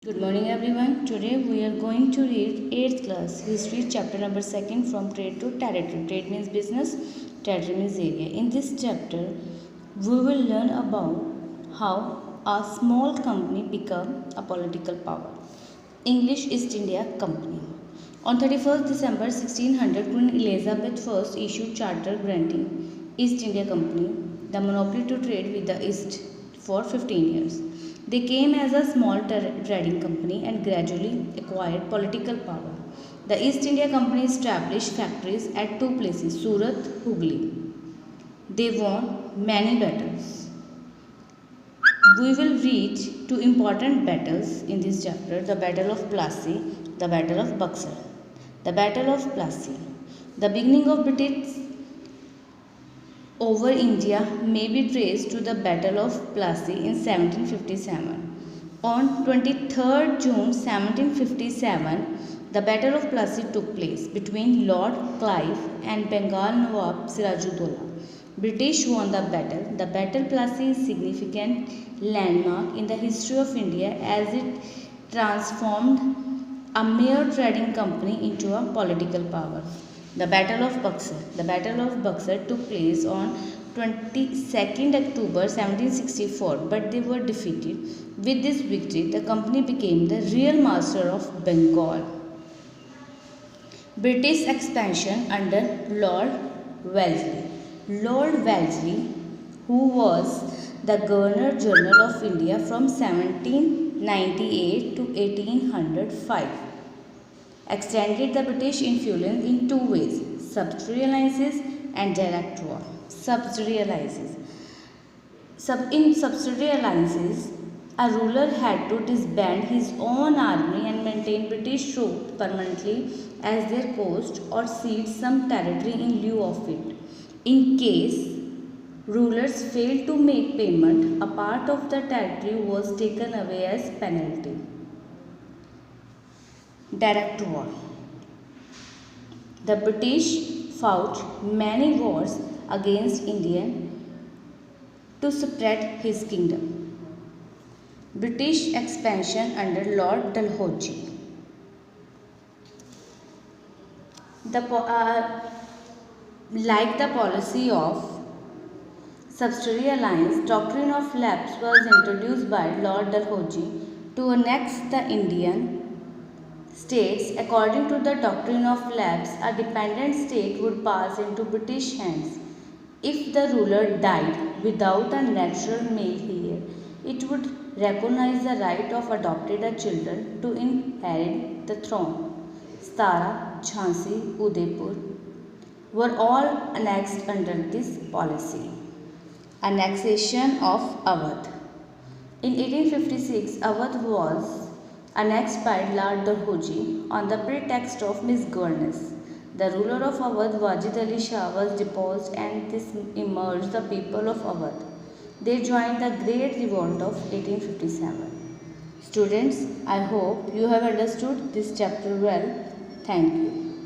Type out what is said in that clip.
Good morning everyone. Today we are going to read 8th class history chapter number 2 from trade to territory. Trade means business, territory means area. In this chapter we will learn about how a small company became a political power. English East India Company. On 31st December 1600, Queen Elizabeth I issued charter granting East India Company the monopoly to trade with the East for 15 years. They came as a small trading company and gradually acquired political power. The East India Company established factories at two places, Surat, Hooghly. They won many battles. We will read two important battles in this chapter, the Battle of Plassey, the Battle of Buxar. The Battle of Plassey. The beginning of British over India may be traced to the Battle of Plassey in 1757. On 23rd June 1757, the Battle of Plassey took place between Lord Clive and Bengal Nawab Sirajuddaulah. British won the battle. The Battle of Plassey is a significant landmark in the history of India as it transformed a mere trading company into a political power. The Battle of Buxar. The Battle of Buxar took place on 22nd October 1764, but they were defeated. With this victory, the company became the real master of Bengal. British expansion under Lord Wellesley. Lord Wellesley, who was the Governor General of India from 1798 to 1805, extended the British influence in two ways, subsidiary alliances and direct war. In subsidiary alliances, a ruler had to disband his own army and maintain British troops permanently as their coast or cede some territory in lieu of it. In case rulers failed to make payment, a part of the territory was taken away as penalty. Direct war. The British fought many wars against India to spread his kingdom. British expansion under Lord Dalhousie. Like the policy of subsidiary alliance, doctrine of lapse was introduced by Lord Dalhousie to annex the Indian states. According to the doctrine of lapse, a dependent state would pass into British hands. If the ruler died without a natural male heir, it would recognize the right of adopted children to inherit the throne. Sara, Jhansi, Udaipur were all annexed under this policy. Annexation of Awadh. In 1856, Awadh was annexed by Lord Dalhousie on the pretext of misgovernance. The ruler of Awadh, Wajid Ali Shah, was deposed and this emerged the people of Awadh. They joined the Great Revolt of 1857. Students, I hope you have understood this chapter well. Thank you.